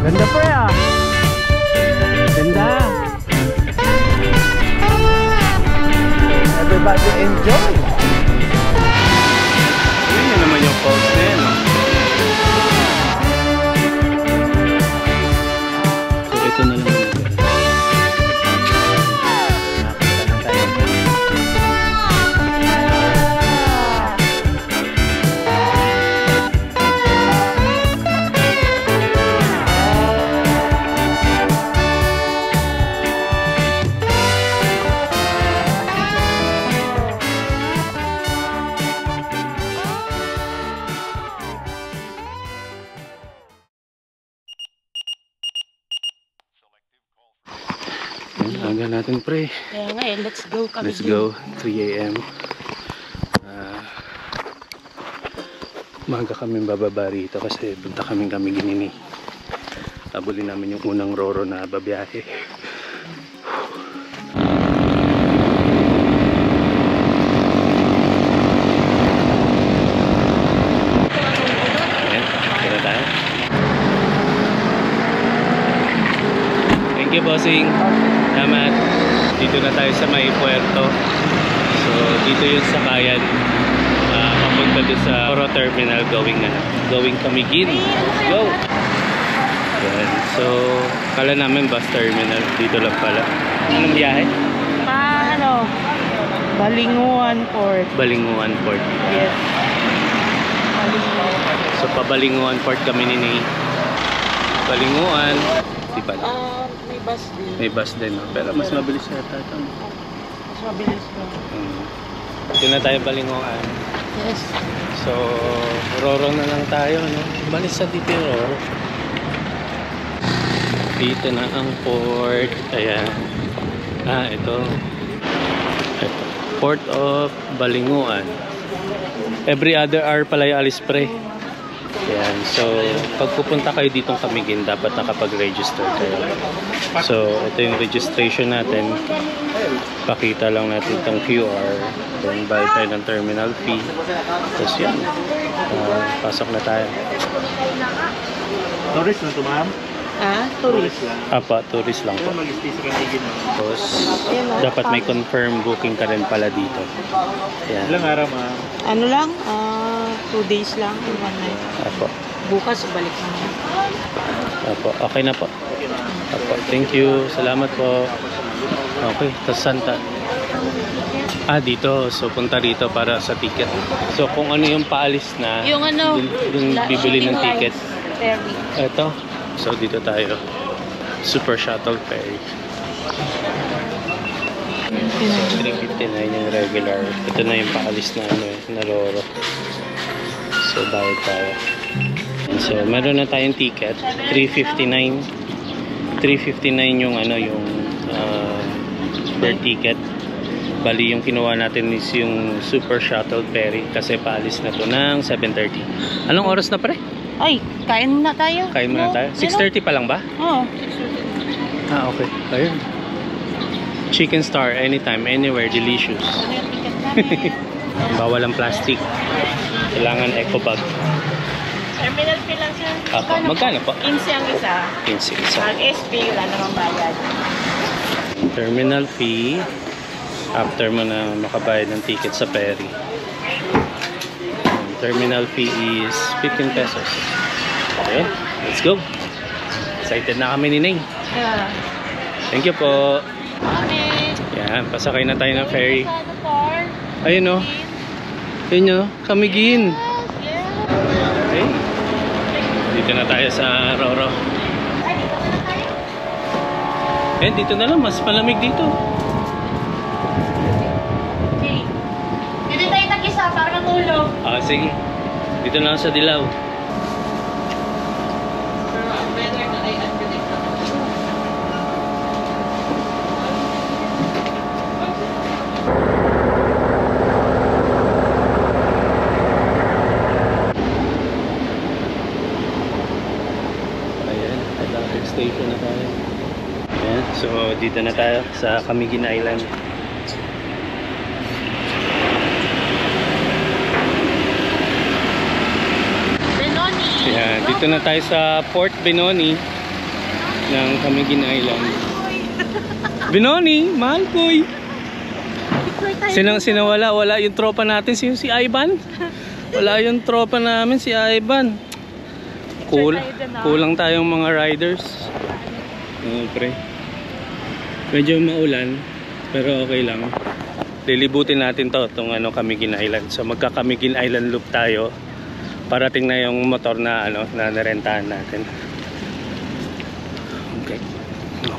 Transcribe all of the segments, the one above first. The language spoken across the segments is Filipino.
Ganda pa ya. Ganda. Everybody enjoy. Yun naman yung falls na yan, no? So ito na lang. Aga natin pre. Kaya nga let's go kami. Let's go, 3 AM. Maga kami bababa rito kasi punta kami Ginini. Abulin namin yung unang roro na babiyahe. Ayan, kaya na tayo. Thank you, bossing. Salamat. Dito na tayo sa may puerto. So dito yung sakayan papunta doon sa Oro Terminal going Camiguin. Let's go. Yan. So kala namin bus terminal. Dito lang pala. Anong biyahe? Balinguan Port. Balinguan Port. Yes. Balinguan. So pabalinguan Port kami ni Balinguan. Di ba? May bus din. May bus din, no? Pero mas mabilis yata ito. Mas mabilis ko. Dito na tayo Balinguan. Yes. So, Roro na lang tayo, no? Balik sa dito yung Roro. Dito na ang port. Ayan. Ito. Port of Balinguan. Every other hour pala yung alis pre. Ayan. So, pag pupunta kayo ditong Camiguin, dapat nakapag-register kayo. So, ito yung registration natin. Pakita lang natin itong QR. Then, bayad tayo ng terminal fee. Tapos yan. Pasok na tayo. Tourist na ito, ma'am? Tourist lang. Apa, tourist lang po. Mag-stay sa Camiguin. Tapos, dapat may confirm booking ka rin pala dito. Ayan. Ilang araw, ma'am? Ano lang? 2 days lang. 1 night. Apo. Bukas, balik na. Apo. Okay na po. Apo. Thank you. Salamat po. Okay. Tapos santa. Dito. So, punta dito para sa ticket. So, kung ano yung paalis na, Yung ano, dun bibili ng ticket. Ferry. Ito. So, dito tayo. Super Shuttle Ferry. So, 359 yung regular. Ito na yung paalis na na Roro. So, bayad tayo. And so, meron na tayong ticket. 359. 359 yung yung per ticket. Bali, yung kinuha natin is yung Super Shuttle Ferry kasi paalis na to ng 7:30. Anong oras na pre? Ay, kain na tayo. Kain muna tayo? 6:30 pa lang ba? Oo. Okay. Ayun. Chicken Star, anytime, anywhere, delicious. Bawal ang plastic. Kailangan eco bag. Terminal fee lang siya. Magkano po? 15 ang isa. 15 isa. Mag-SB, wala namang bayad. Terminal fee. After mo na makabayad ng ticket sa ferry. Terminal fee is 15 pesos. Okay, let's go. Excited na kami ni Ning. Yeah. Thank you po. Yan, pasakay na tayo ng ferry. Ayun o. Ayun o, Camiguin. Okay. Dito na tayo sa Roro. Dito na lang, mas malamig dito. Dito tayo nag-isa para matulog. Sige. Dito na lang sa Dilaw. Station na tayo. Ayan. So dito na tayo sa Camiguin Island. Benoni. Ayan. Dito na tayo sa Port Benoni. ng Camiguin Island. Binoni, mahal ko'y. Wala yung tropa natin, si Ivan. Wala yung tropa namin, si Ivan. Kulang tayong mga riders. Pre. Medyo maulan, pero okay lang. Lilibutin natin itong Camiguin Island. So magka Camiguin Island loop tayo. Parating na yung motor na na narentahan natin.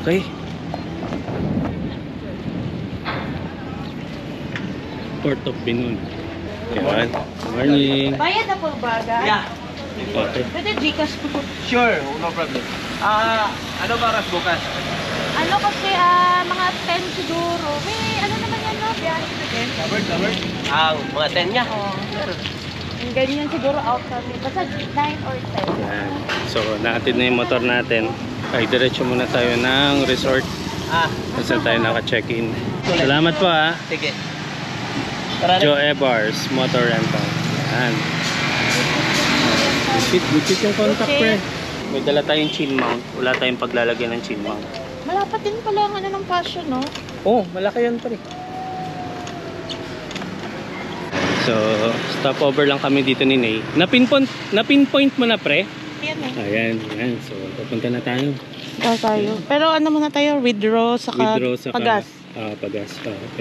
Okay. Port of Binun. Yan. Morning. Bayad na po ba, guys? Yeah. Okay. Pwede Gcash po. Sure, no problem. Ano ba oras bukas? Ano kasi, mga 10 siguro. May ano naman yan, no? Biyahe na din. Covered. Mga 10 niya. Oo. Yung ganyan siguro out kami. Basta 9 or 10. Yan. So, naatid na yung motor natin. Ay, diretso muna tayo ng resort. Kasi tayo naka-check-in. Salamat po Sige. Joe Ebars Motor Rental. Yan. Gupit yung contact, pre. May dala tayong chin mount. Wala tayong paglalagyan ng chin mount. Malapad din pala ang ng passion, no? Oh, malaki yan, pre. So, stopover lang kami dito ni Nay. Na-pinpoint mo na, pre? Yan eh. Ayan. So, papunta na tayo. Tayo. Pero ano muna tayo? Withdraw saka pagas. Pagas.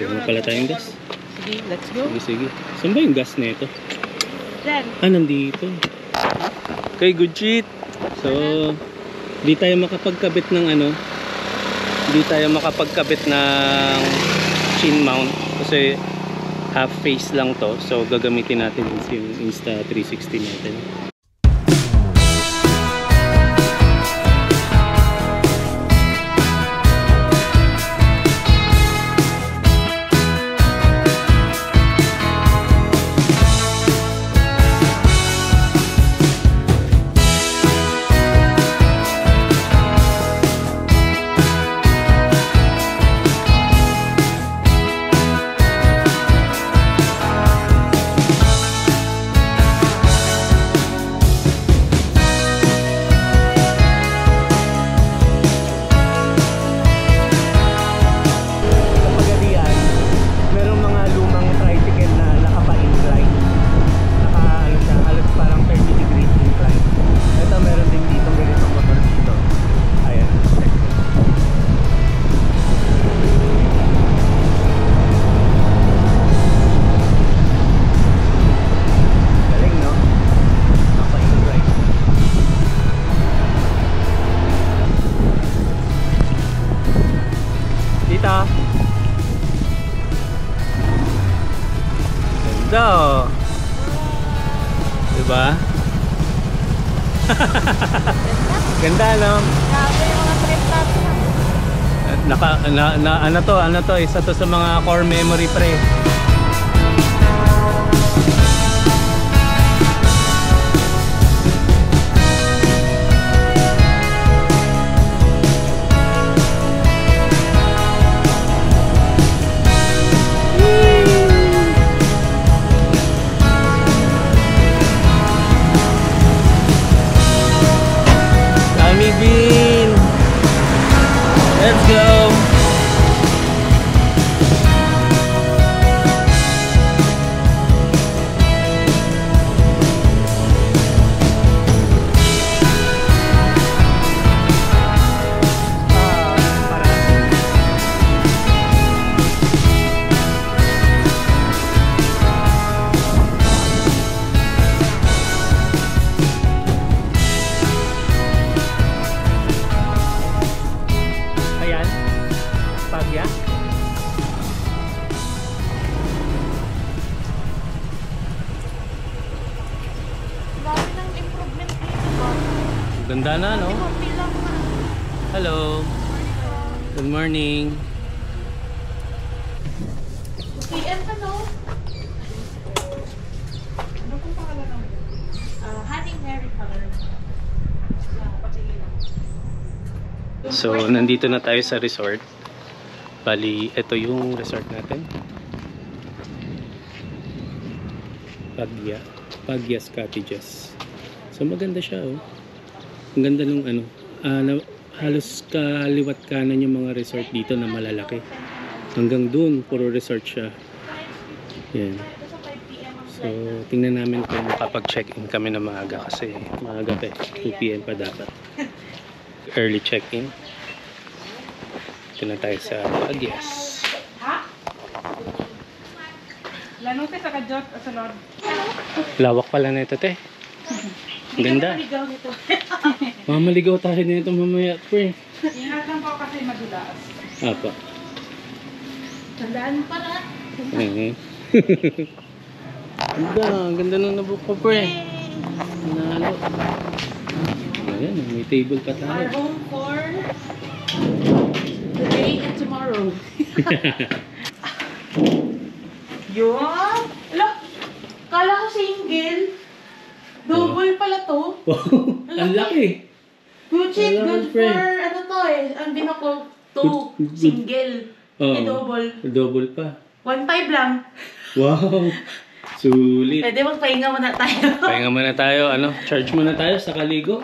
Kailan na pala tayong gas? Sige, let's go. Sige. Saan ba yung gas na ito? Then, Nandito. Okay, good shit. So, di tayo makapagkabit ng di tayo makapagkabit ng chin mount kasi half face lang to. So, gagamitin natin yung Insta360 natin. Ganda. Diba? Ganda, no? grabe yung mga trip natin. Ano to, isa to sa mga core memory, pre. Camiguin. Let's go. Ayan, Pagya. Grabe ng improvement dito. Ganda na, no? Konti lang na. Hello. Good morning. PM ka, no? Ano kung pangalan ng? Honey Mary color. So, nandito na tayo sa resort. Bali, ito yung resort natin. Pagya's Cottages. So, maganda siya, oh. Ang ganda nung halos kaliwat kanan yung mga resort dito na malalaki. Hanggang dun, puro resort siya. Yan. So, tingnan namin kung makapag-check-in kami na maaga kasi maaga pa 2 PM pa dapat. Early check-in. Ito na tayo sa Agias. Lanote sa kajot o sa lord. Lawak pala na ito, te. Ang ganda. Mamaligaw tayo nito mamaya, pre. Ingat lang po kasi madulas. Apa. Tandaan para. Ang ganda ng nabook ko, pre. Nalo. Ayan, may table pa tayo. Our home for today and tomorrow. Yun. Look, kala ko single. Double pala to. Ang laki. Good shit, Wala, good friend. for ano to eh. Ang binako to Good. single. Oo. Eh double. Double pa. 1.5 lang. Wow. Sulit. Pwede magpahinga muna tayo. Pahinga muna tayo. Ano? Charge muna tayo sa kaligo.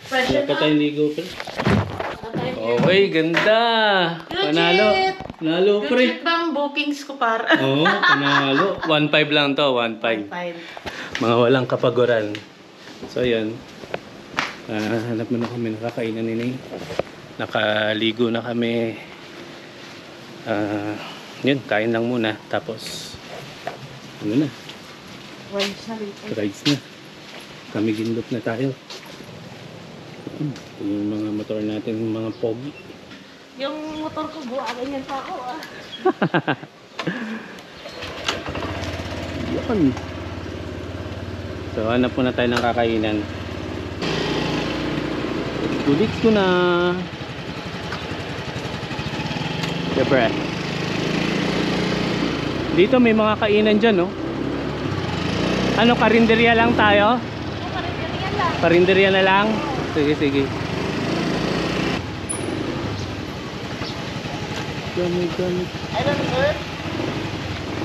Pressure Wala pa na. tayong ligo, pre. Okay, ganda. Good Panalo. shit. Panalo, Good pre. shit ba ang bookings ko para? Oo, panalo. 1.5 lang to, 1.5. 1.5. Mga walang kapaguran. So, yun. Hanap mo na kami nakakainan ni. Nakaligo na kami. Yun, kain lang muna. Tapos, ano na, Rides na later. rides na. Kami gindot na tayo. Ito yung mga motor natin, mga pogi. Yung motor ko buwa, ganyan pa ako ah. Yun. So, hanap muna tayo ng kakainan. Tuliks ko na. Siyempre. Dito may mga kainan dyan, no? Ano, karinderya lang tayo? Yan lang. Karinderya na lang? Sige, sige. Gamit. Hi, sir.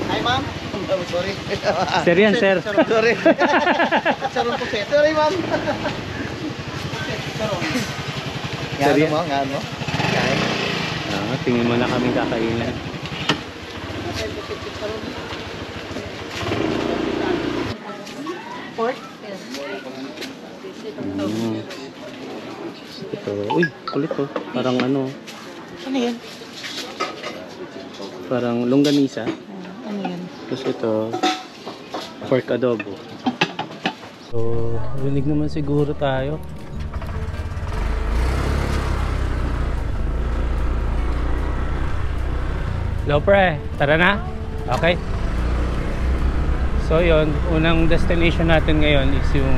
Hi, ma'am. Oh, sorry. Sir yan, sir. Sorry. Sorry po, sir. Sorry, ma'am. Sorry. Ngano mo, ngano mo. Tingin mo na kami kakainan. Port? Ito, uy, kulit to. Parang ano, Ano yan? parang longganisa. Ano yan? Tapos ito, pork adobo. So, rinig naman siguro tayo. Hello, pre. Tara na? Okay. So, yun. Unang destination natin ngayon is yung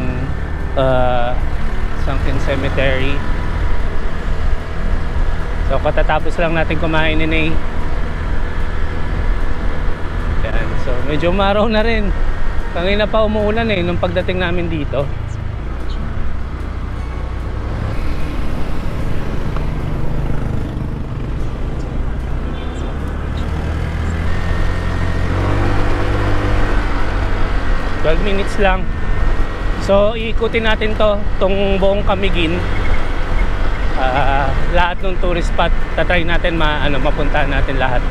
Sunken Cemetery. So, katatapos lang natin kumain ni Nay. Yan. So, medyo umaraw na rin. Kanina pa umuulan eh, nung pagdating namin dito. Minutes lang. So iikutin natin tong buong Camiguin. Lahat ng tourist spot tatry natin mapuntahan natin lahat.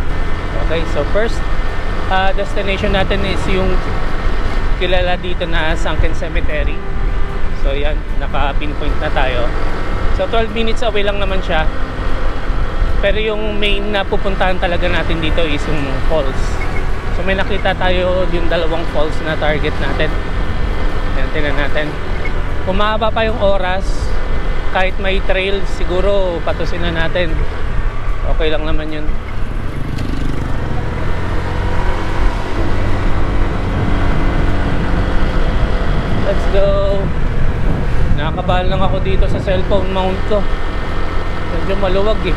Okay, so first destination natin is yung kilala dito na Sunken Cemetery. So yan, naka-pinpoint na tayo. So 12 minutes away lang naman siya. Pero yung main na pupuntahan talaga natin dito is yung falls. So may nakita tayo yung dalawang falls na target natin. Yan, tingnan natin. Kung mahaba pa yung oras, kahit may trail, siguro patusin na natin. Okay lang naman yun. Let's go. Nakakabahan lang ako dito sa cellphone mount ko. Medyo maluwag eh.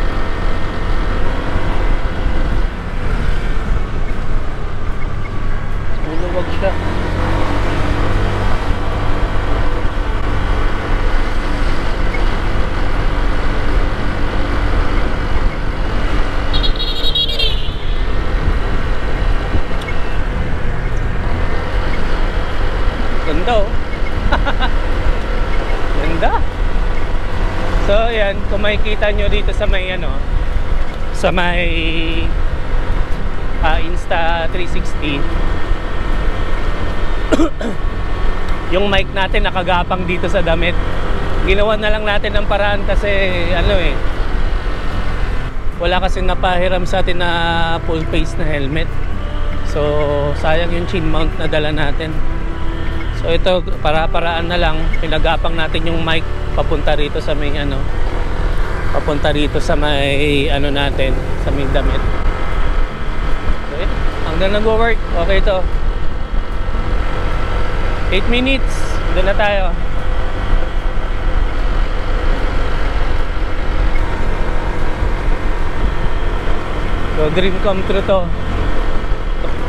Maluwag siya. Ganda oh. Ganda. So ayan, kung makikita nyo dito sa may ano, sa may Insta 360, yung mic natin nakagapang dito sa damit. Ginawa na lang natin ang paraan kasi ano eh, wala kasi napahiram sa atin na full face na helmet. So sayang yung chin mount na dala natin. So ito, para-paraan na lang, pinagapang natin yung mic papunta rito sa may ano, papunta rito sa may ano natin, sa may damit. So ito, hanggang nag-work, okay to. 8 minutes, doon na tayo. So dream come true to.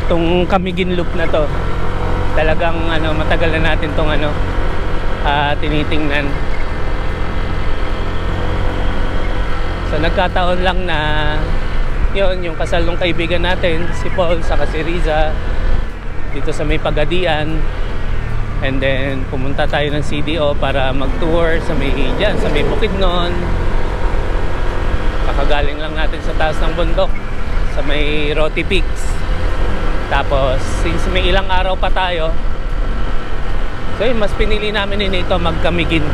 Itong Camiguin Loop na to. Talagang ano, matagal na natin tong ano, tinitingnan. So nagkataon lang na yun, yung kasal ng kaibigan natin, si Paul saka si Riza, dito sa may Pagadian. And then pumunta tayo ng CDO para mag-tour sa may dyan, sa may Bukidnon. Kakagaling lang natin sa taas ng bundok, sa may Roti Peaks. Tapos since may ilang araw pa tayo, so yun, mas pinili namin ito mag-Camiguin.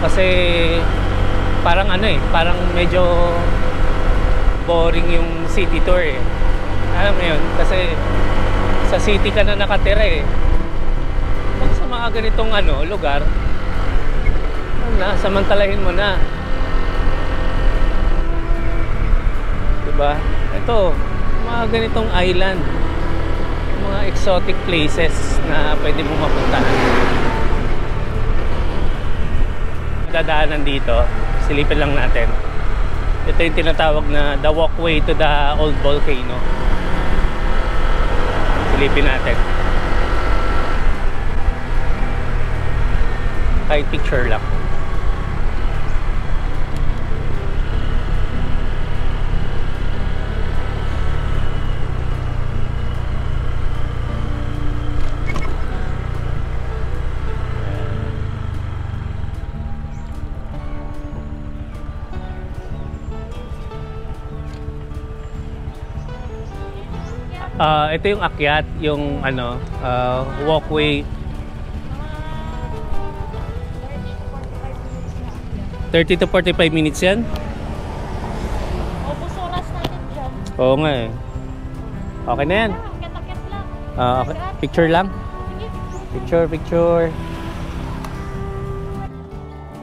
Kasi parang ano eh, parang medyo boring yung city tour eh. Alam mo yun, kasi sa city ka na nakatira eh. Pag sa mga ganitong ano, lugar, ano na, samantalahin mo na. Diba? Ito, mga ganitong island, mga exotic places na pwede mong mapuntahan. Dadaanan dito, silipin lang natin. Ito yung tinatawag na the walkway to the old volcano. Silipin natin. Kahit picture lang. Ito yung akyat, yung ano, walkway. 30 to 45 minutes yan? Ubus oras natin dyan. Oo nga eh. Okay na yan. Akyat-akyat lang. Okay. Picture lang? Sige. Picture.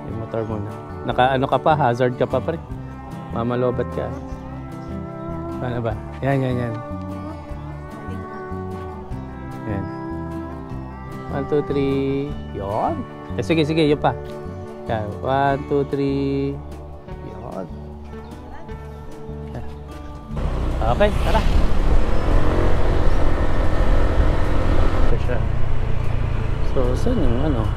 Yung motor muna. Naka ano ka pa, hazard ka pa pre. Mamalobat ka. Paano ba? Yan. Yan. 1, 2, 3. Yun. Sige, yun pa. Yan. 1, 2, 3. Yun. Okay, tara. Ito siya. So, saan yung ano?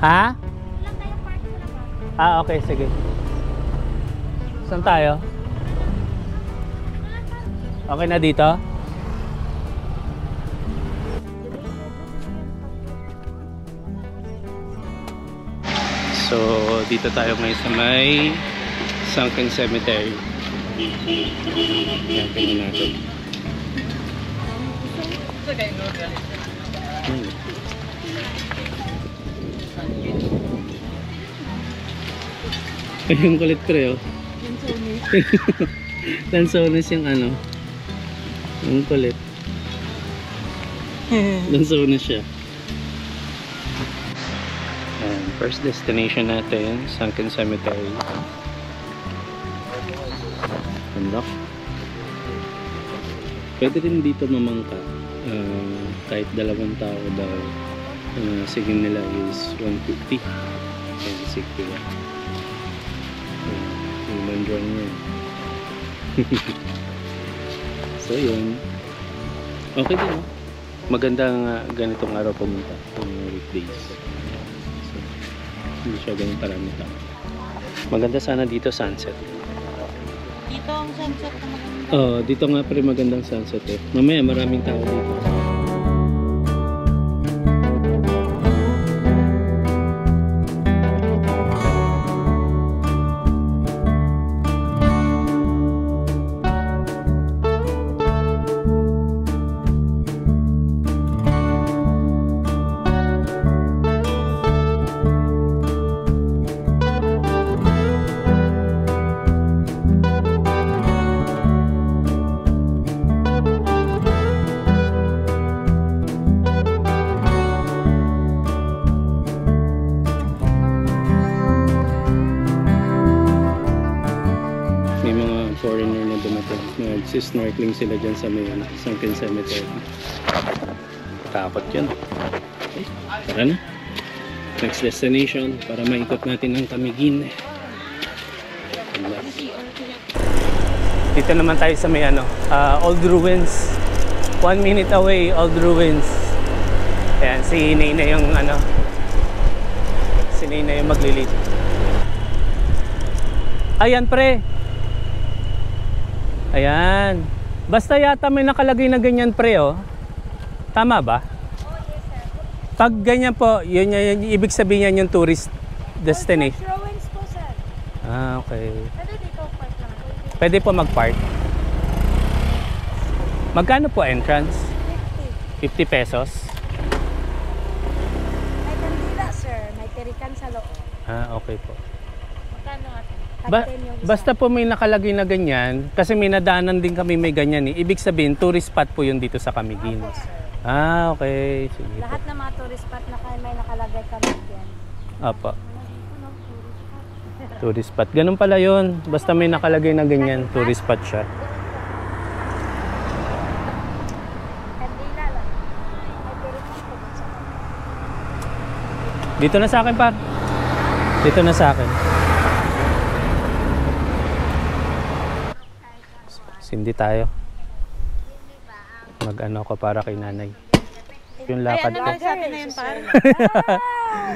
Ha? Ilang tayo park sa labas? Okay, sige. Saan tayo? Okay na dito? So, dito tayo ngayon sa may Sunken Cemetery. Yan, tingnan natin. Ay, yung kulit ko rin, oh. Lansones yung ano. Yung kulit. Lansones siya. First destination natin, Sunken Cemetery. Unlock. Pwede rin dito mamangka. Kahit 2 tao daw. Sige nila is 150. Kaya sige ba. Yung mandron niya. So yun. Okay din, no? Magandang ganitong araw pumunta. Weekdays. Hindi siya ganun karami tao. Maganda sana dito sunset. Dito ang sunset na maganda. Dito nga pre magandang sunset eh. Mamaya maraming tao dito. foreigner na dumating. Nag-snorkeling sila dyan sa may Sunken Cemetery. Takot yun. Okay, tara na. Next destination para maikot natin ang Camiguin. Dito naman tayo sa may Old Ruins. 1 minute away, Old Ruins. Ayan, si Nina yung si Nina yung maglilit. Ayan pre. Ayan. Basta yata may nakalagay na ganyan pre oh. Tama ba? Pag ganyan po, yun ibig sabihin yan yung tourist destination. Ruins po, sir. Ah, okay. Pwede dito park lang. Pwede po mag-park. Magkano po entrance? 50 pesos. May kandila, sir. May perikan sa loob. Ah, okay po. Magkano ate? Basta po may nakalagay na ganyan, kasi may nadaanan din kami may ganyan eh. Ibig sabihin, tourist spot po yun dito sa Camiguin. Opo, sir. Ah, okay. Sige po. Lahat ng mga tourist spot na kayo may nakalagay kami dyan. Apo. Tourist spot. Ganun pala yun. Basta may nakalagay na ganyan, tourist spot siya. Kandila lang. May perikan po dun sa loob. Dito na sa akin, par. Dito na sa akin. Sindi tayo. Mag-ano ko para kay nanay. Yung lakad ko. Sa atin na yun, par.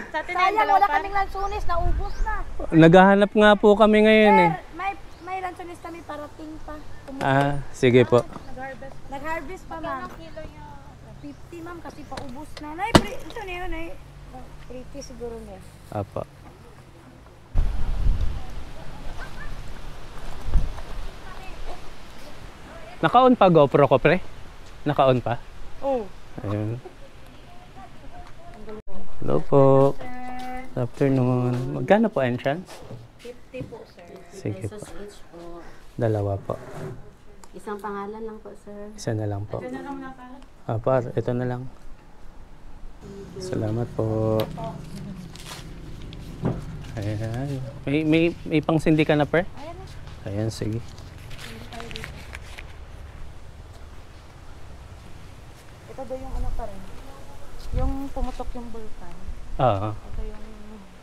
Sa atin na yun, Sayang, wala kaming lansunis, naubos na. Naghahanap nga po kami ngayon eh. May lansunis kami parating pa. Ah, sige po. Nag-harvest pa, ma'am. Kilo niya. 50, ma'am, kasi paubos na. Ito na yun, ay. Pretty siguro niya. Apo. Naka-on pa GoPro ko, pre? Naka-on pa? Oh. Ayun. Hello po. Good afternoon. Magkano po entrance? 50 po, sir. Sige po. Pesos each po. Dalawa po. Isang pangalan lang po, sir. Isa na lang po. Ah, par, ito na lang. Salamat po. Ayan. May pangsindi ka na, per? Ayan, sige. Ito daw yung ano pa rin. Yung pumutok yung bulkan. Oo. Ito yung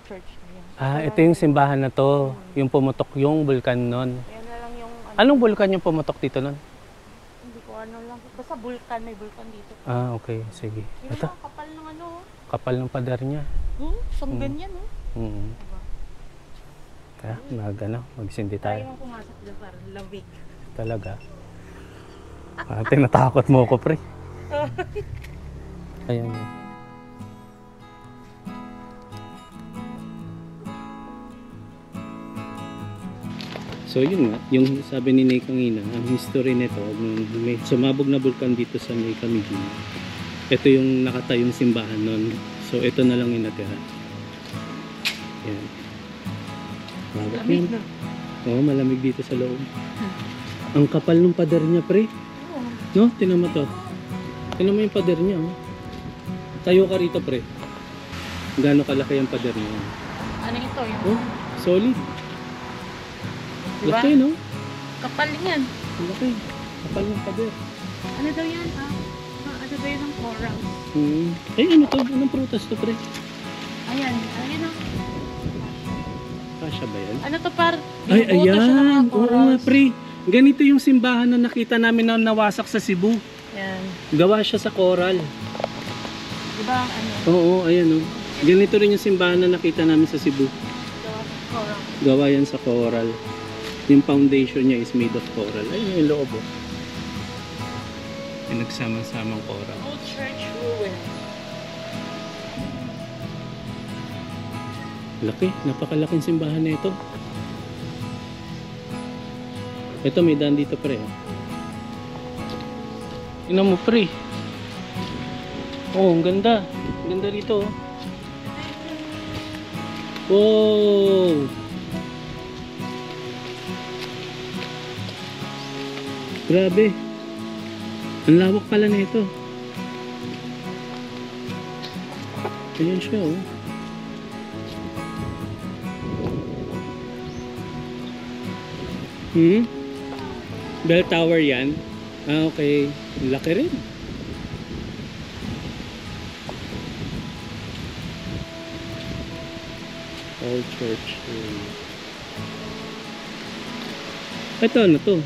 church na yun. Ah, ito yung simbahan na to. Yung pumutok yung bulkan nun. Yan na lang yung ano. Anong bulkan yung pumutok dito nun? Hindi ko ano lang. Basta bulkan, may bulkan dito. Ah, okay. Sige. Yung Ito, mga kapal ng ano. kapal ng pader niya. Isang ganyan, no? Kaya, magsindi Tayo tayo. nang pumasok dyan parang lamig. Talaga. Ah, tinatakot mo ko, pre. Ayan. So yun nga, yung sabi ni Nay kanina, ang history nito, nung may sumabog na bulkan dito sa may Camiguin, ito yung nakatayong simbahan nun. So ito na lang yung natira. Yan. Malamig na. Oo, malamig dito sa loob. Ang kapal ng pader niya, pre. No? Tinan mo to. Tinan mo yung pader niya, oh. Tayo ka rito, pre. Gaano kalaki yung pader niya? Ano ito? Yung Oh, solid. Diba? Laki, no? kapal yan. Laki. Kapal ng pader. Ano daw yan? Ano daw yan ng coral? Ay, ano to? Anong prutas to, pre? Ayan. Ayan o. Kasha ba yan? Ano to par? Ay, Binubuto siya ng mga ayan. Oo nga, corals. pre. Ganito yung simbahan na nakita namin na nawasak sa Cebu. Yan. Gawa siya sa coral. Diba ano? Oo, ayan, oh. Ganito rin yung simbahan na nakita namin sa Cebu. Gawa ng coral. Gawa yan sa coral. Yung foundation niya is made of coral. Ayun yung loob, oh. Pinagsama-samang coral. Old church ruin. Laki, napakalaking simbahan na ito. Ito, may daan dito, pre. Tingnan mo, pre. Oh, ang ganda. Ang ganda rito, oh. Wow! Grabe. Ang lawak pala na ito. Ayan siya, oh. Bell tower yan. Ah, okay. Laki rin. Old church. Ito, ano to?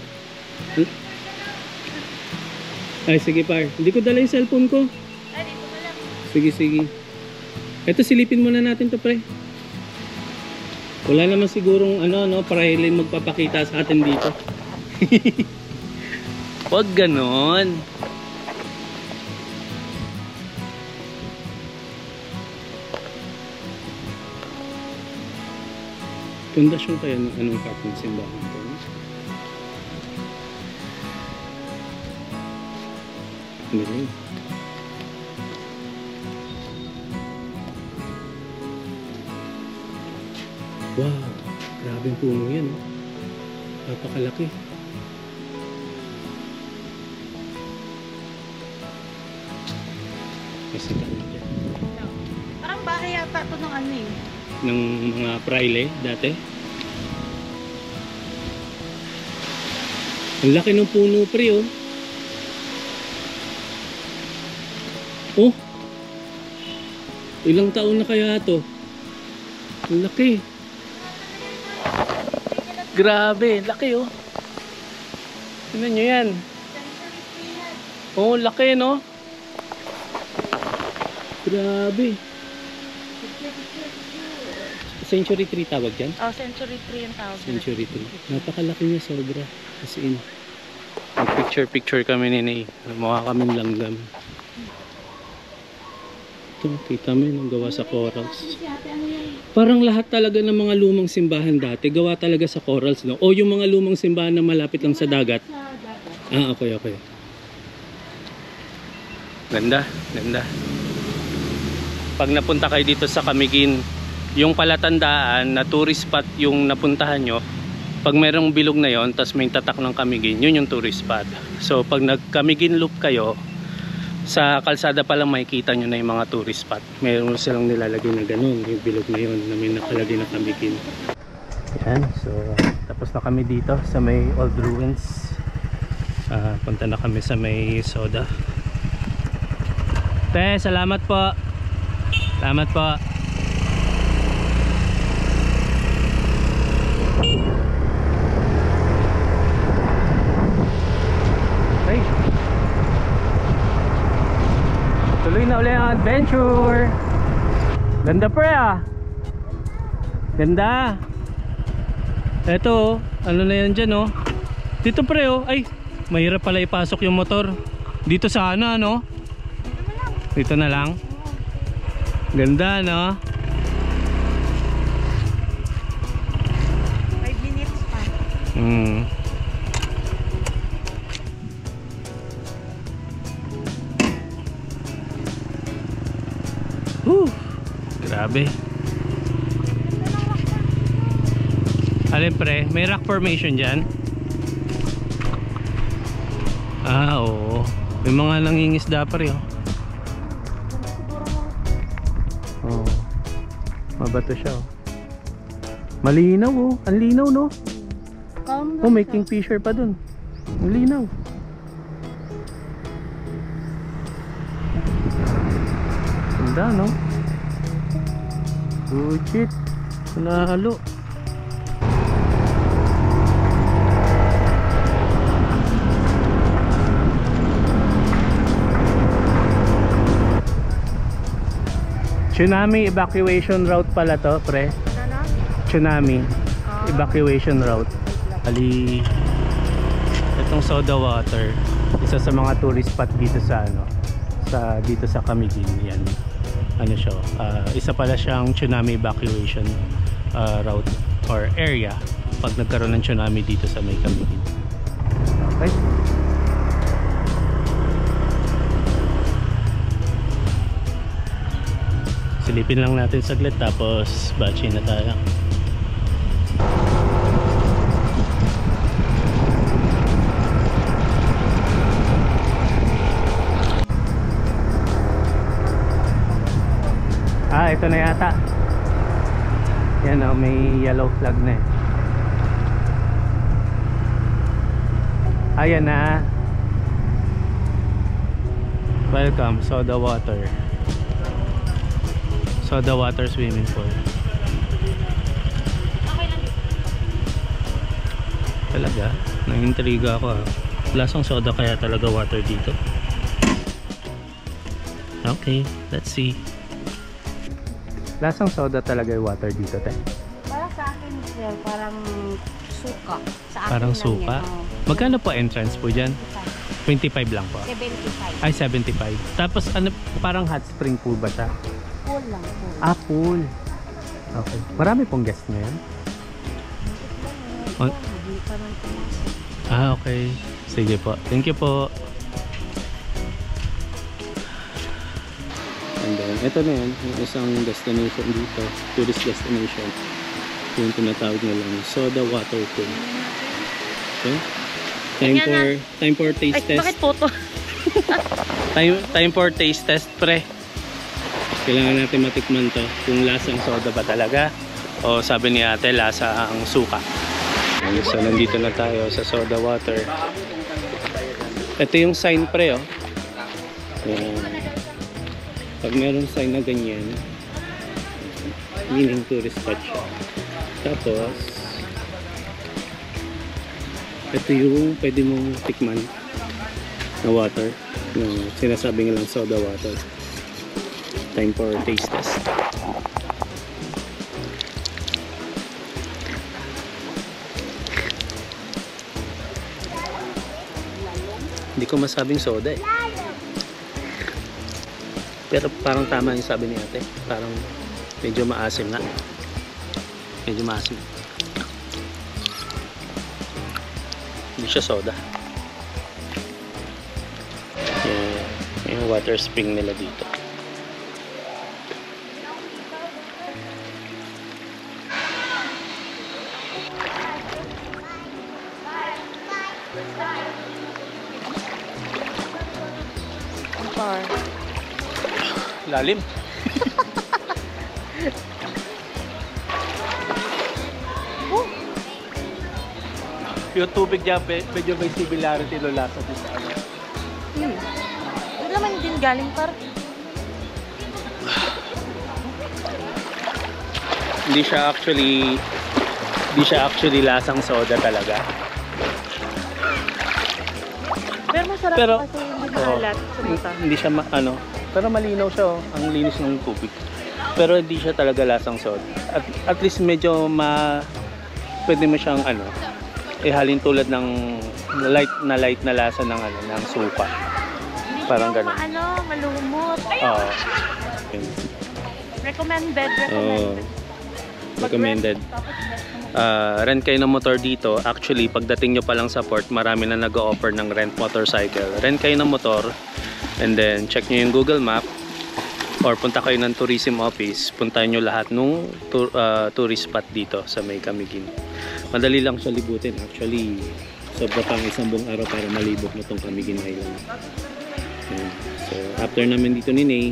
Ay, sige par. Hindi ko dala yung cellphone ko. Ay, dito na lang. Sige, sige. Ito, silipin muna natin to, pre. Wala naman sigurong parahilin magpapakita sa atin dito. Huwag ganon. Pundasyon kaya ng anong part ng simbahan to? Galing. Wow, grabe yung puno yan, oh. Napakalaki. Kasi kami dyan. Parang bahay yata ito ng ano eh. Ng mga praile dati. Ang laki ng puno, pre, oh. Oh! Ilang taon na kaya ito? Ang laki. Grabe, laki, oh. Tignan nyo yan. Oh, laki, no? Grabe. Century tree tawag dyan? Oh, century 3 yung tawag. Century tree. Napakalaki niya, sobra. As in, picture kami ni Nay. Mukha kaming langgam. Ito, kita mo yun, ang gawa sa corals. Parang lahat talaga ng mga lumang simbahan dati, gawa talaga sa corals, no? O yung mga lumang simbahan na malapit lang sa dagat. Ah, okay, okay. Ganda, ganda. Pag napunta kayo dito sa Camiguin, yung palatandaan na tourist spot yung napuntahan nyo, pag merong bilog na yon, tas may tatak ng Camiguin, yun yung tourist spot. So pag nag-Camiguin loop kayo, sa kalsada pa lang makikita nyo na yung mga tourist spot. Meron silang nilalagay na ganun, yung bilog na yun na may nakalagay na Camiguin. Yan, so tapos na kami dito sa may old ruins. Punta na kami sa may soda. Te, salamat po. Salamat po. Hey. Tuloy na ulit ang adventure. Ganda pre ah. Ganda. Eto, ano na yan dyan oh. Dito pre oh. Ay, mahirap pala ipasok yung motor. Dito sana no? Dito na lang. Ganda no? 5 minutes pa. Grabe. Alin pre, may rock formation dyan? Ah oo. May mga nangingisda pa rin oh. Oh. Mabato siya oh. Malinaw oh. Ang linaw no? Oh, may kingfisher pa dun. Ang linaw. Ganda no? Legit. Nahalo. Tsunami evacuation route pala to, pre. Ano? Tsunami evacuation route. Ali, itong soda water, isa sa mga tourist spot dito sa dito sa Camiguin. Yan. Ano siya? Isa pala siyang tsunami evacuation route or area pag nagkaroon ng tsunami dito sa may Camiguin. Okay. Silipin lang natin saglit tapos batchy na tayo. Ito na yata. Yan o, may yellow flag na eh. Ayan na. Welcome, soda water. Soda water swimming pool. Talaga, na-intriga ako ah. Lasang soda kaya talaga water dito. Okay, let's see. Lasang soda talaga yung water dito, te. Para sa akin, sir, parang suka. Sa akin Parang lang suka. yan, oh. Magkano po entrance po dyan? 25 lang po. 75. Ay, 75. Tapos ano, parang hot spring pool ba siya? Full lang po. Ah, pool. Okay. Marami pong guest ngayon? On- Hindi pa man pumasok. Ah, okay. Sige po. Thank you po. And then, ito na yan. Yung isang destination dito. Tourist destination. Yung tinatawag nilang soda water pool. Okay. Time for taste Ay, test. bakit photo? Time for taste test, pre. Kailangan natin matikman to kung lasang soda ba talaga o sabi ni ate lasa ang suka. So nandito na tayo sa soda water. Ito yung sign, pre, oh. Yan. Pag meron sign na ganyan, meaning tourist spot siya. Tapos ito yung pwede mong tikman na water, yung sinasabing lang soda water. Time for taste test. Hindi ko masabing soda eh. Pero parang tama yung sabi ni ate. Parang medyo maasim nga. Medyo maasim. Hindi siya soda. Yung water spring nila dito. Lalim. Yung tubig dyan, medyo may similarity no lasa din sa ano. Hindi naman din galing par. Hindi siya actually lasang soda talaga. Pero masarap Pero, kasi hindi maalat sa mata. Hindi siya pero malinaw siya, oh. Ang linis ng tubig. Pero hindi siya talaga lasang soda. At least medyo pwede mo siyang ihalin tulad ng light na lasa ng ng suka. Parang ganun. Malumot. Oo. Recommended. Recommended. Rent kayo ng motor dito. Actually, pagdating nyo pa lang sa port, marami na nag-o-offer ng rent motorcycle. Rent kayo ng motor, and then check nyo yung Google Map, or punta kayo ng tourism office, puntahan nyo lahat nung tourist spot dito sa may Camiguin. Madali lang siya libutin. Actually, sobra pang isang buong araw para malibot mo tong Camiguin Island. So, after namin dito ni Nay,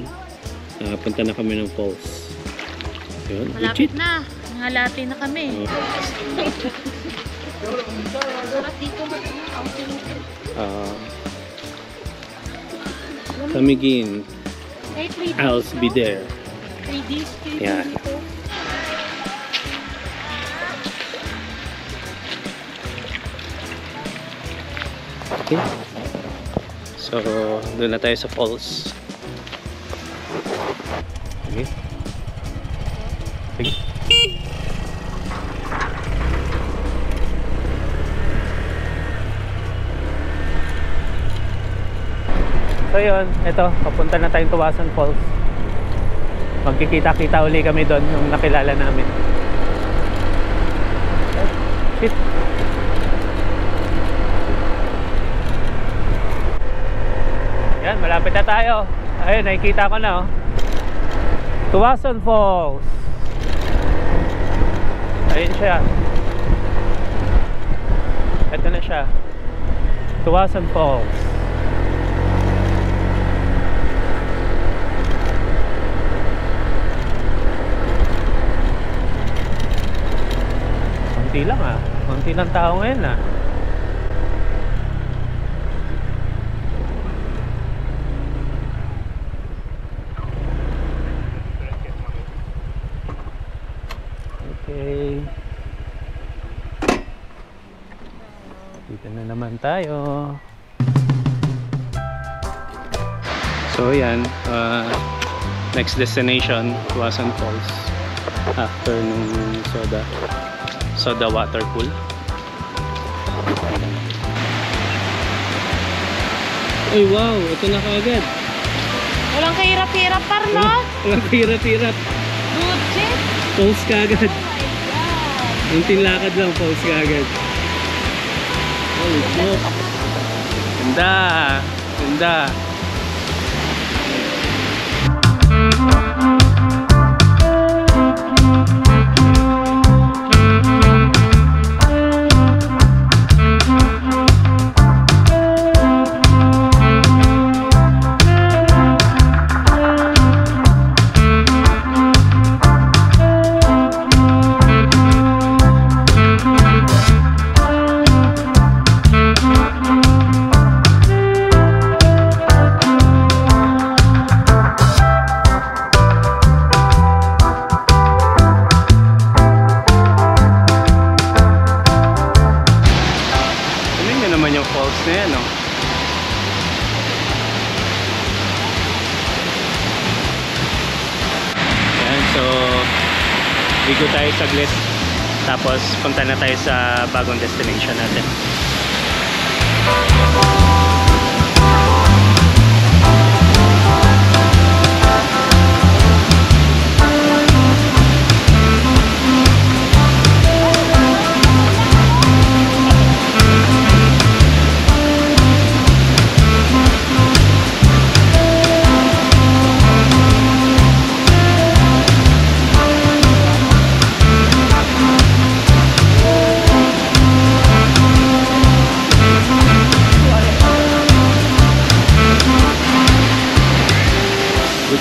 punta na kami ng falls. Yun, Malapit na. Nangalati na kami. Camiguin, Hey, 3 days, I'll be no? there. 3 days kayo Yeah. dito. Okay. So, doon na tayo sa falls. Okay. Sige. So yun, ito, papunta na tayong Tuwasan Falls. Magkikita-kita uli kami doon nung nakilala namin. Shit. Yan, malapit na tayo. Ayun, nakikita ko na, oh. Tuwasan Falls. Ayun siya. Ito na siya. Tuwasan Falls. Konti lang, konti lang tao ngayon, Okay. Dito na naman tayo. So yan, next destination, Tuasan Falls. After nung soda water pool. Ay wow, ito na kaagad. Walang kahirap-hirap par, no? Walang hirap-hirap. Good shit. Falls kaagad. Oh my God. Unting lakad lang, falls kaagad. Holy smoke. Ganda. Ganda. Falls na yan, no? Yan, so ligo tayo saglit tapos punta na tayo sa bagong destination natin.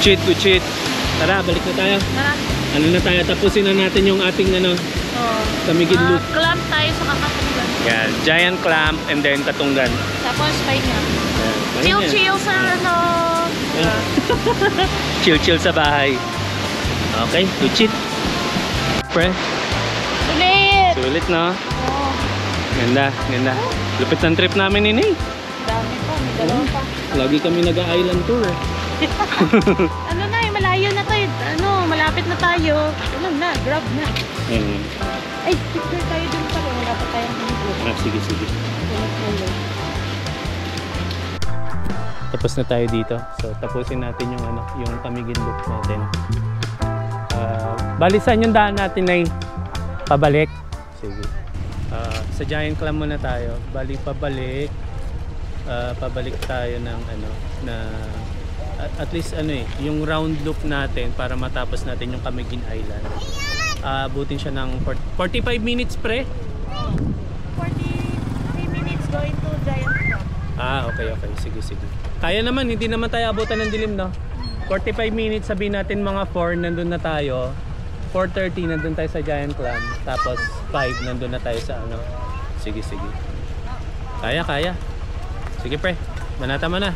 Good. Tara, balik na tayo. Tara. Ano na tayo, tapusin na natin yung ating Tamigin Loop. Clamp tayo sa Katunggan. Yan, giant clamp and then Katunggan. Tapos pahinga. Yan, Chill sa chill sa bahay. Okay, good. Pre, Ulit. sulit na. Oh, Ganda. Lupit ng trip namin ini. dami pa. May dalawa pa. Lagi kami nag-island tour. Ano na, malayo na to. Malapit na tayo. Grab na. Ay, picture tayo dun pa. Wala pa tayong video. Sige. Tapos na tayo dito. So, tapusin natin yung Tamigin Loop natin. Bali, saan yung daan natin ay pabalik? Sige. Sa Giant Clam muna tayo. Bali, pabalik. Pabalik tayo ng at least yung round loop natin para matapos natin yung Camiguin Island. Abutin siya ng 45 minutes pre? 43 minutes going to Giant Clam. Okay. Sige. Kaya naman, hindi naman tayo abutan ng dilim, no? 45 minutes, sabihin natin mga 4, nandun na tayo. 4:30, nandun tayo sa Giant Clam. Tapos 5, nandun na tayo sa Sige. Kaya. Sige pre, manata mo na.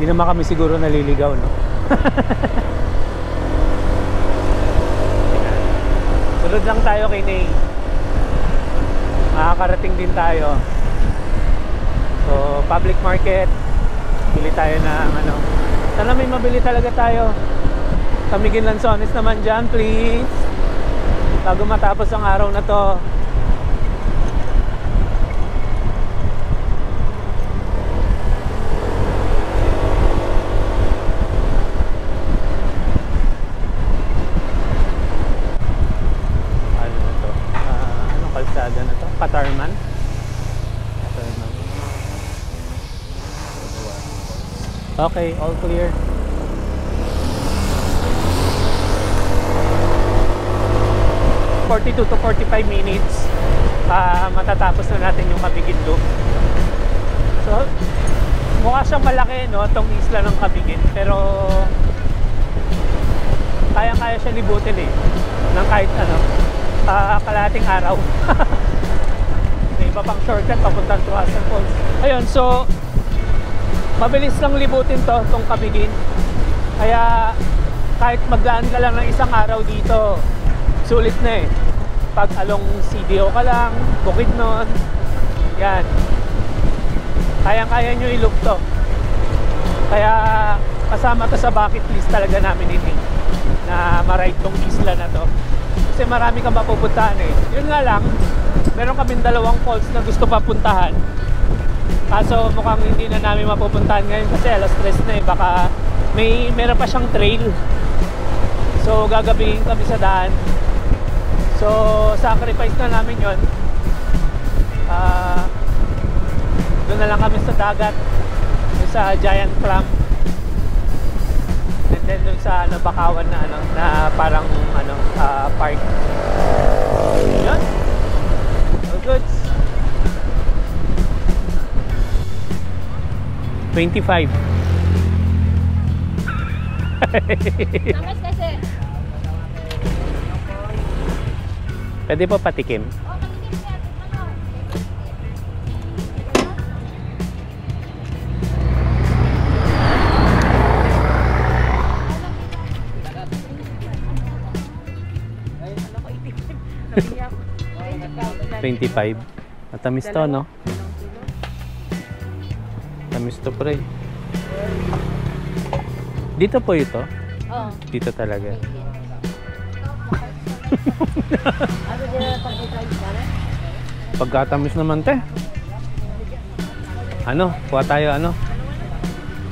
Hindi naman kami siguro naliligaw, no? Sunod lang tayo kay Nay. Makakarating din tayo. So, public market. Bili tayo ng Sana may mabili talaga tayo. Tamigin Lanzones naman dyan, please. Bago matapos ang araw na to. Patarman. Okay, all clear. (42 to 45 minutes). matatapos na natin yung Camiguin Loop. So mukha siyang malaki, no, tong isla ng Camiguin, pero kaya siya libutin eh ng kahit ano, kalahating araw. May iba pang shortcut papuntang Tuasan Falls. Ayun, so mabilis lang libutin tong Camiguin. Kaya kahit magdaan ka lang ng isang araw dito, sulit na eh. Pag along CDO ka lang, Bukidnon, yan, kaya nyo i-loop to. Kaya kasama to sa bucket list talaga namin ini na ma-ride tong isla na to. Kasi marami kang mapupuntahan eh. Yun nga lang, meron kaming 2 falls na gusto papuntahan. Kaso mukhang hindi na namin mapupuntahan ngayon kasi alas 3 na eh. Baka meron pa siyang trail. So gagabihin kami sa daan. So sacrifice na namin yun. Doon na lang kami sa dagat, sa Giant Clam, and then doon sa Bakawan na na parang park. Yun. All goods. 25. Tamas kasi. Pwede po patikim. $25. Matamis to, no? Matamis to, pre. Dito po ito? Oo. Dito talaga. Pagkatamis naman, te. Ano? Kuha tayo, ano?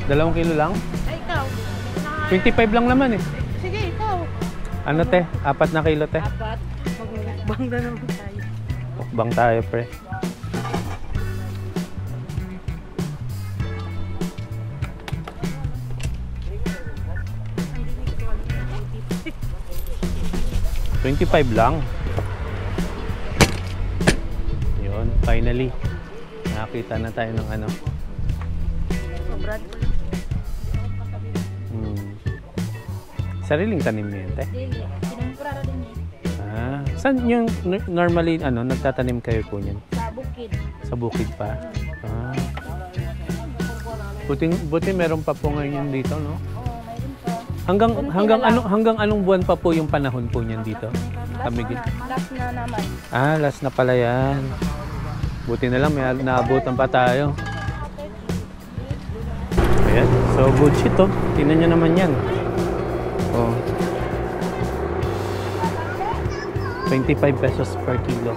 2 kilo lang? Ay, ikaw. 25 lang naman eh. Sige, ikaw. Ano, te? 4 na kilo, te. 4. Magmumukbang na naman tayo. Mukbang tayo, pre. $25 lang. Yun, finally. Nakakita na tayo ng ano. Sobrang ko. Sariling tanim niyo yun, te? Dili. Sinumpurara din eh. Saan yung normally nagtatanim kayo po niyan? Sa bukid. Sa bukid pa? Buti meron pa po ngayon dito, no? Oo, mayroon pa. Hanggang anong buwan pa po yung panahon po niyan dito? Camiguin. Last na naman. Last na pala yan. Buti na lang may naabutan pa tayo. Ayan. So good shit, oh. Tingnan nyo naman yan. Oh. 25 pesos per kilo.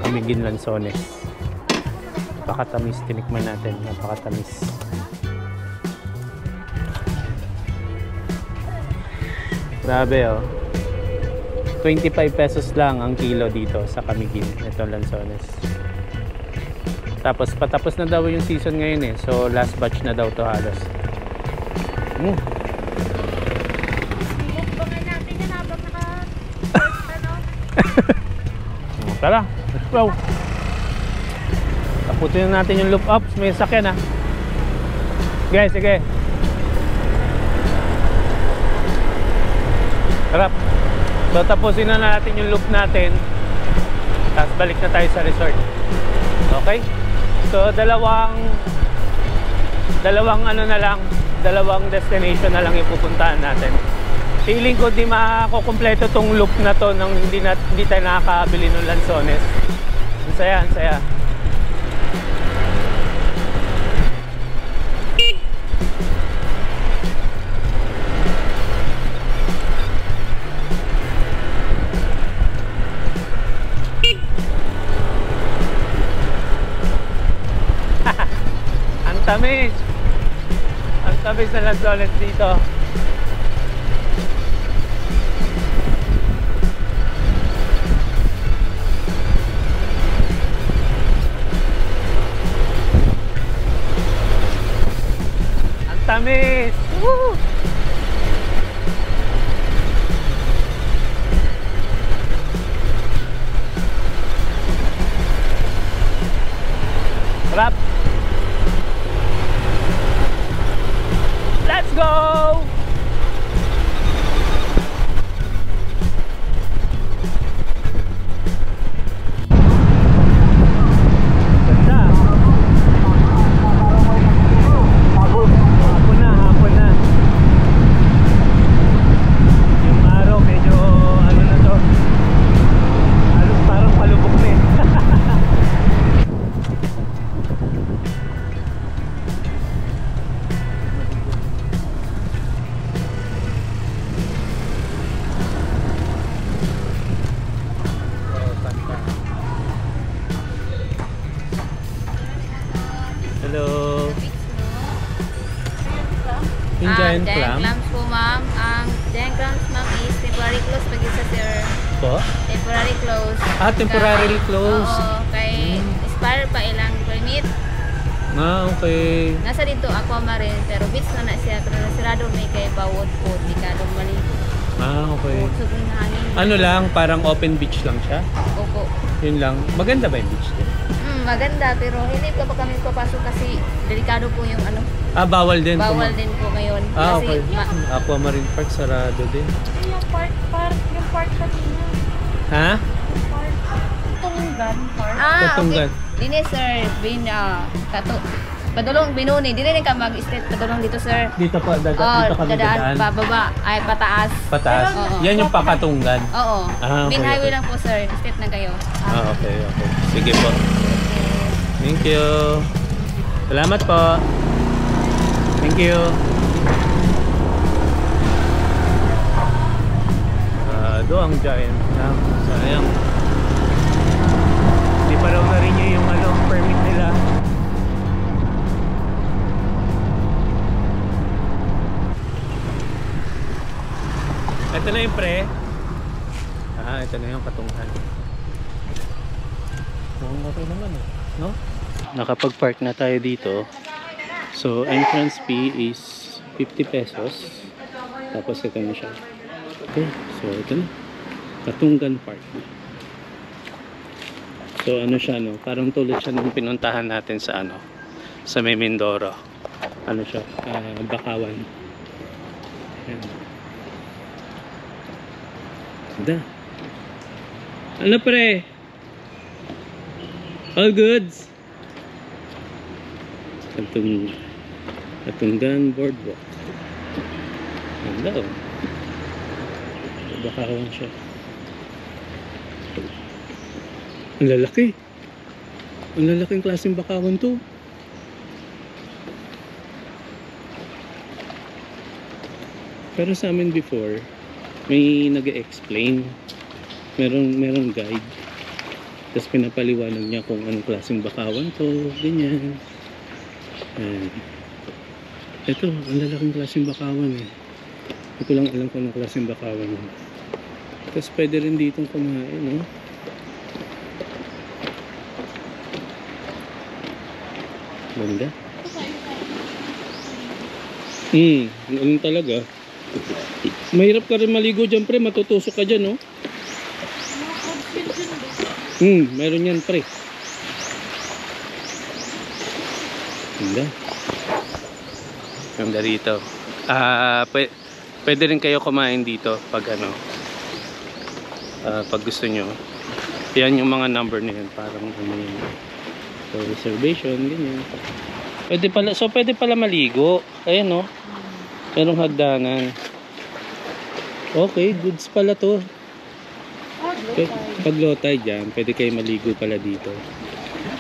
Camiguin Lanzones. Napakatamis. Tinikman natin. Napakatamis. Grabe, oh. 25 pesos lang ang kilo dito sa Camiguin. Ito Lanzones. Tapos patapos na daw yung season ngayon eh. So last batch na daw to halos. Mukbangan natin yan habang Tara, let's go. Taputin na natin yung loop up. May sakyan, ha. Sige, sige. Tara. So tapusin na natin yung loop natin. Tapos balik na tayo sa resort. Okay? So dalawang destination na lang yung pupuntahan natin. Feeling ko di makukumpleto tong loop na to nang hindi tayo nakakabili ng Lanzones. Ang saya, ang saya. Ang tamis! Ang tamis na Lanzones dito. Tamis! Woo! Rap! Let's go! Ganda! Hapon na. Yung araw medyo ano na to. Halos parang palubog na eh. Hello. Yung giant clam? Clams po, ma'am. Ang giant clams, ma'am, is temporary close pag isa, sir. Po? Temporary close. Temporarily close. Oo, kay expire pa ilang permit. Okay. Nasa dito aquamarine, pero beach na siya. Pero nasirado may kay bawod po, di ka maligo. Okay. So, hangin. Ano lang, parang open beach lang siya? Opo. Yun lang. Maganda ba yung beach din? Maganda, pero hindi pa kami papasok kasi delikado po yung ano. Bawal din. Bawal din po ngayon. Okay. Kasi Aquamarine Park sarado din. Yung park kanina. Ha? Tunggan park. Katunggan. Okay. Dini, sir. Padulong binuni. Dili rin ka mag-step padulong dito, sir. Dito pa, dito kami dadaan. Pababa. Ay, pataas. Pataas. Oo. Yan yung Pakatunggan. Oo. Okay, Main highway okay. lang po, sir. Step na kayo. Okay. Sige po. Thank you. Salamat po. Thank you. Do ang giant na. Sayang. Hindi pa raw na-renew yung permit nila. Ito na yung pre. Ito na yung Katunggan. Okay naman no? Nakapag-park na tayo dito. So entrance fee is 50 pesos. Tapos ito na siya. Okay, so ito na. Katunggan Park. So ano siya no? Parang tulad siya nung pinuntahan natin sa sa may Mindoro. Ano siya? Bakawan. Ayan. Ganda. Ano pre? All goods? Katunggan Boardwalk. Ganda oh. Bakawan siya. Ang lalaki. Ang lalaking klaseng bakawan to. Pero sa amin before, may nag-explain. Merong guide. Tapos pinapaliwanag niya kung anong klaseng bakawan to, ganyan. Ito, ang lalaking klaseng bakawan eh. Hindi ko lang alam kung anong klaseng bakawan yun. Tapos pwede rin ditong kumain, no? Ganda. Ganun talaga. Mahirap ka rin maligo dyan, pre. Matutusok ka dyan, no? Meron yan, pre. Ganda. Ganda dito. Pwede rin kayo kumain dito pag pag gusto nyo. Yan yung mga number na yan. Parang so, reservation, ganyan. Pwede pala maligo. Ayan, no? Merong hagdanan. Okay, goods pala to. Pag low tide dyan, pwede kayo maligo pala dito.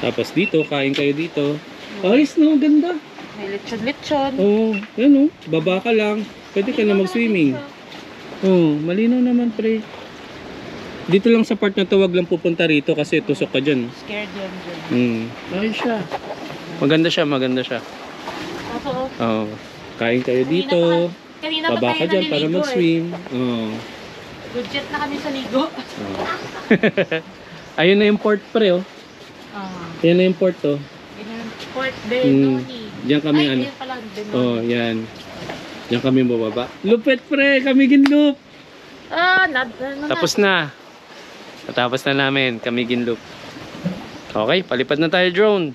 Tapos dito, kain kayo dito. Ayos no, ganda. May lechon-lechon. Oo, yan o. Baba ka lang. Pwede ka na mag-swimming. Oo, malinaw naman pre. Dito lang sa part na to, wag lang pupunta rito kasi tusok ka dyan. Scared yan dyan. Ayos siya. Maganda siya. Oo. Kain kayo dito. Kanina Baba ka dyan para mag-swim. Oo. Budget na kami sa ligo. Ayun na yung port pre oh. Yan na yung port oh. Port Benoni. Diyan kami yan. Diyan kami bababa. Lupet pre, kami ginloop. Tapos na. Natapos na namin, kami ginloop. Okay, palipad na tayo drone.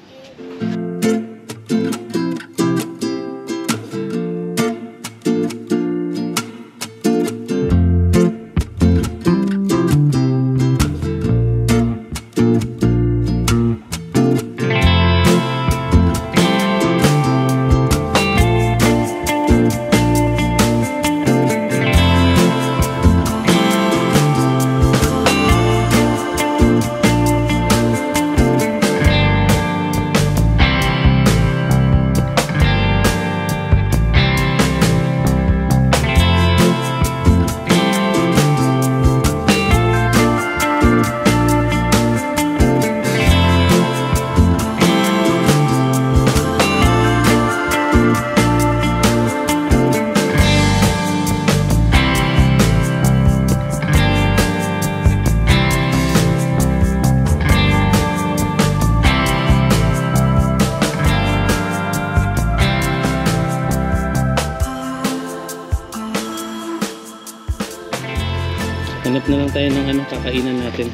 Hanap na lang tayo ng kakainan natin.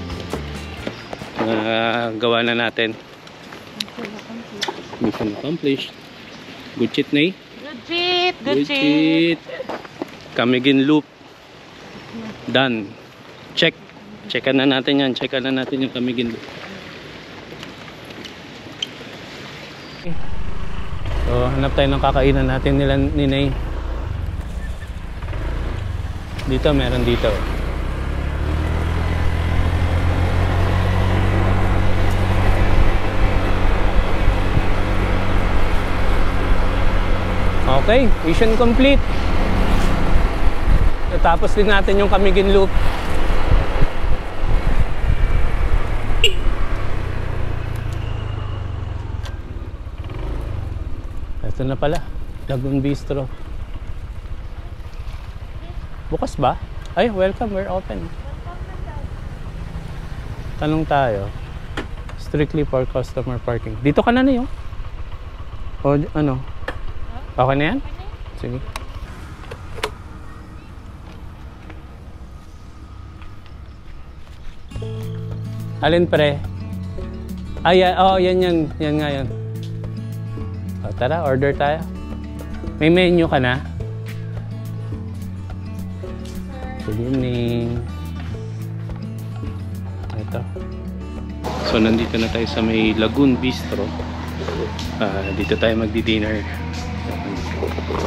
Gawa na natin. Mission accomplished. Good cheat, Nay. Good cheat. Good cheat. Camiguin Loop. Done. Check. Checkan na natin yan. Checkan na natin yung Camiguin Loop. So, hanap tayo ng kakainan natin nila ni Nay. Dito, meron dito. Okay, mission complete. Natapos din natin yung Camiguin Loop. Ito na pala, Lagoon Bistro. Bukas ba? Ay, welcome, we're open. Tanong tayo. Strictly for customer parking. Dito ka na yun? O ano? Okay na yan? Sige. Alin pre? Ay, oh, yan. Yan nga yan. O, tara, order tayo. May menu ka na? Good evening. Ito. So, nandito na tayo sa may Lagoon Bistro. Dito tayo magdi-dinner.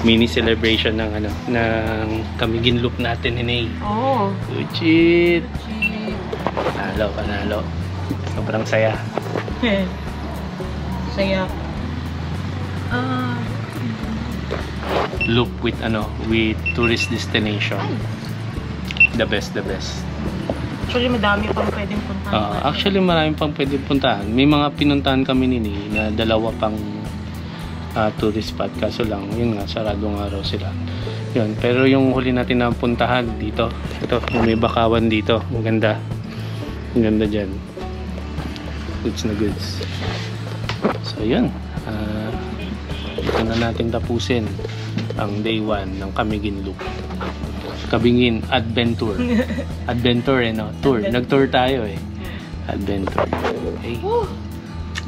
Mini celebration ng ng Camiguin Loop natin ni. Oh. Good shit. Panalo. Sobrang saya. Saya. Loop with with tourist destination. The best. Actually, madami pang pwedeng puntahan. Actually, maraming pang pwedeng puntahan. May mga pinuntahan kami ni na dalawa pang tourist spot, kaso lang yun nga, saradong araw sila yun. Pero yung huli natin na puntahan dito, ito, may bakawan dito, maganda dyan, goods na goods. So yun, dito na natin tapusin ang day 1 ng Camiguin Loop. Camiguin Adventure tour, nag-tour tayo adventure. Okay,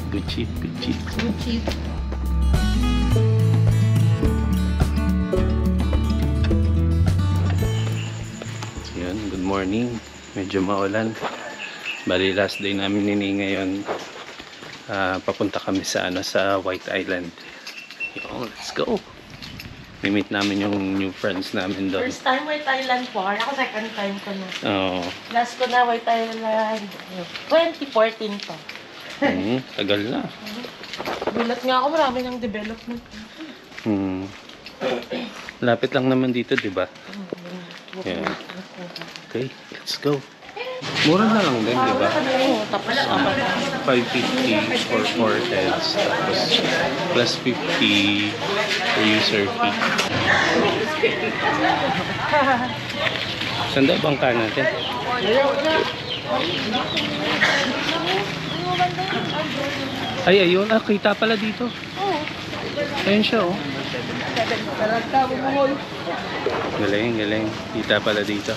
good cheap. Good morning. Medyo maulan. Bali last day namin ngayon. Papunta kami sa sa White Island. Let's go. I-meet namin yung new friends namin doon. First time White Island po. Ako second time ko na. Oo. Last ko na White Island. 2014 pa. Tagal na. Gulat nga ako, marami ng development. Lapit lang naman dito, di ba? Yeah. Okay, let's go. Mura na lang din, di ba? Oo, tapos 550 for 4 heads, tapos plus 50 per user fee. Sanda bangka natin? Ay, ayun. Kita pala dito. Ayun siya, oh. Galing. Kita pala dito.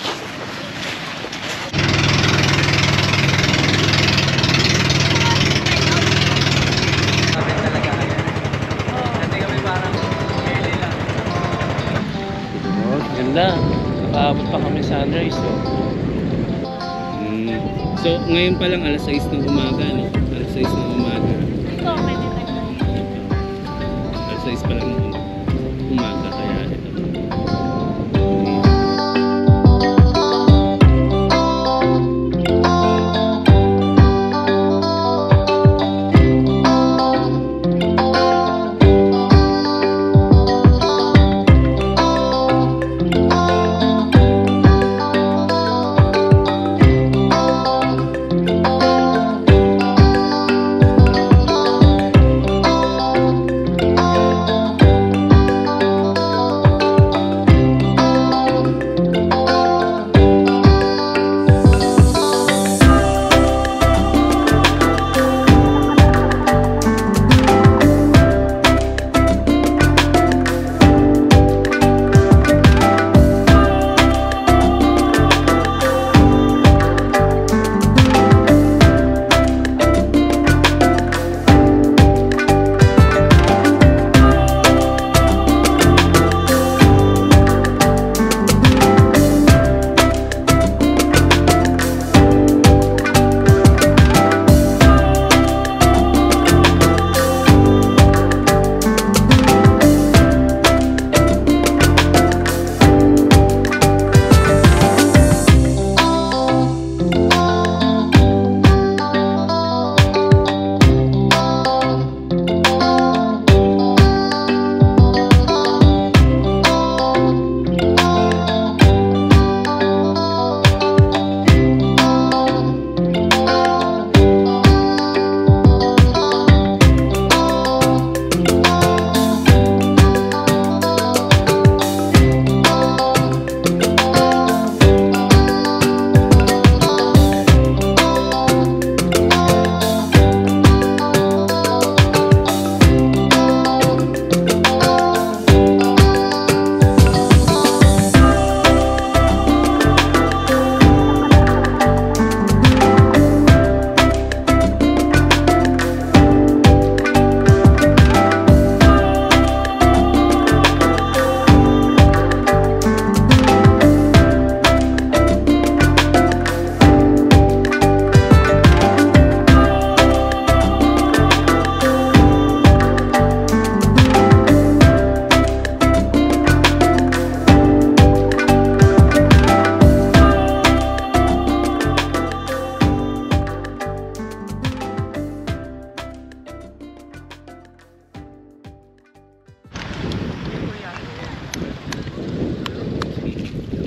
Ganda. Nakaabot pa kami sunrise. So. So, ngayon pa lang alas 6 ng umaga, no? Alas 6 ng umaga. Ito, pwede tayo. Alas 6 pa lang ng umaga, kaya ito.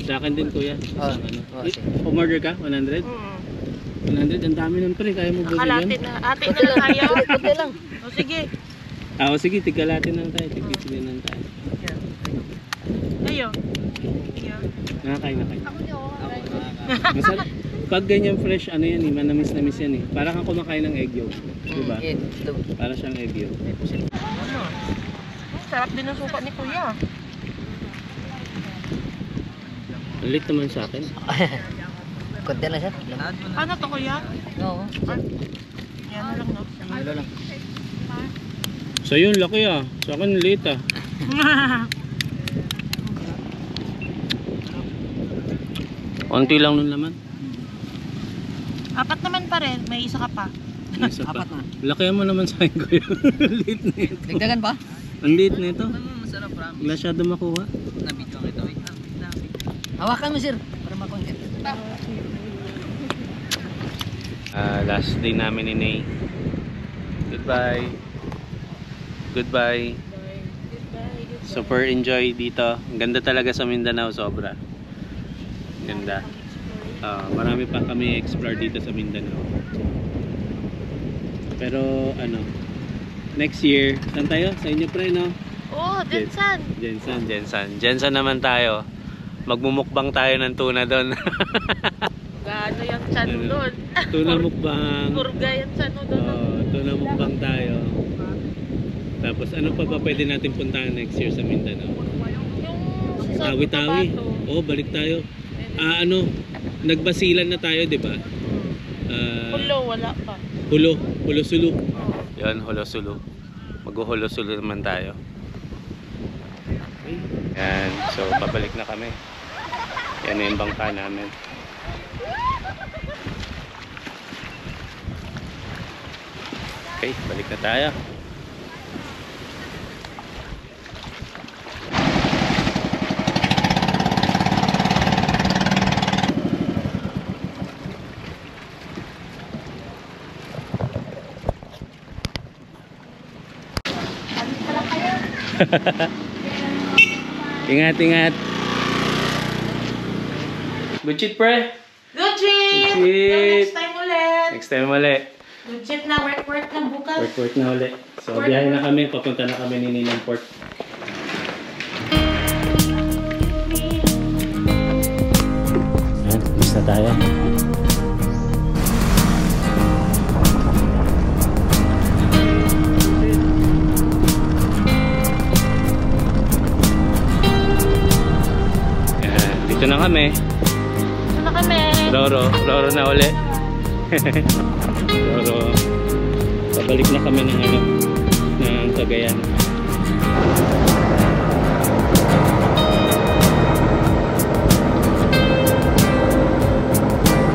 Sa akin din kuya. Oh, Umorder ka? 100? 100? Ang dami nun pre, kaya mo busog Kalahati yan? na. Ate na lang tayo. Kunti lang. O sige. O sige, tigkalati na lang tayo. Tigpisilin na lang tayo. Ayo. Ayo. Nakakain na kayo. Masarap. Pag ganyan fresh, ano yan eh, manamis-namis yan eh. Parang kang kumakain ng egg yolk. Diba? Para siyang egg yolk. Ano? Sarap din ang suka ni Kuya. Ang lit naman sa akin. Kunti lang siya. Ano to Kuya? Oo. Yan na lang no. Ano lang. So yun, laki ah. Sa akin, lit ah. Konti lang nun naman. Apat naman pa rin. May isa ka pa. Isa pa. Apat na. Lakihan mo naman sa akin kuya. Lit na ito. Dagdagan pa? Ang lit na ito. Masarap, promise. Masyado makuha. Nabidyo kita. Wait lang. Hawakan mo sir. Para makontent. Last day namin ni Nay. Goodbye. Goodbye. Super enjoy dito. Ang ganda talaga sa Mindanao, sobra. Ganda. Marami pa kami explore dito sa Mindanao. Pero ano, next year, saan tayo? Sa inyo pre, no? Oh, Jensan. Jensan naman tayo. Magmumukbang tayo ng tuna doon. Gaano yung chan doon? Tuna mukbang. Purga yung chan doon. Tuna mukbang tayo. Tapos ano pa ba pwede natin puntahan next year sa Mindanao? Yung sa Tawi-tawi. Oo, balik tayo. Ano, nagbasilan na tayo, di ba? Hulo, wala pa. Hulo-sulu. Yan, Hulo-sulu. Mag-Hulo-sulu naman tayo. Yan, so pabalik na kami. Yan na yung bangka namin. Okay, balik na tayo. Ingat, ingat. Good shit, pre. Good trip! Good trip. Next time ulit. Next time ulit. Good trip na. Work na bukas. Work na ulit. So, biyahe na kami. Papunta na kami ni Ninang Port. Ayan, miss na tayo. Ayan, dito na kami. Ito na kami. Roro na uli. Roro. Pabalik na kami ng Cagayan.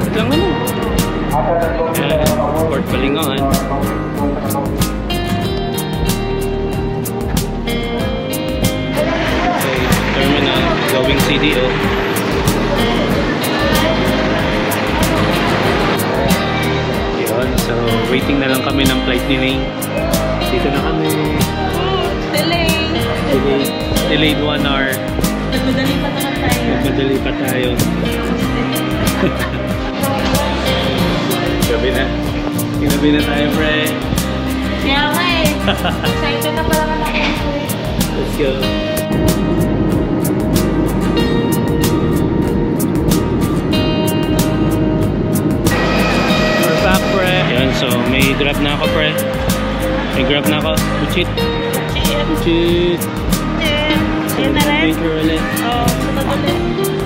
Ito lang ano. Port Balingon. Okay, terminal going CDO. So, waiting na lang kami ng flight ni Ning. Dito na kami. Delayed 1 hour. Nagmadali pa naman tayo. Nagmadali pa tayo. Gabi na tayo, pre. Kaya nga eh. Excited na pala naman ako. Let's go. So, may grab na ako, pre. May grab na ako. Buchit. Cheers. Buchit. Cheers na rin. Picture ulit. Oo, sunod ulit.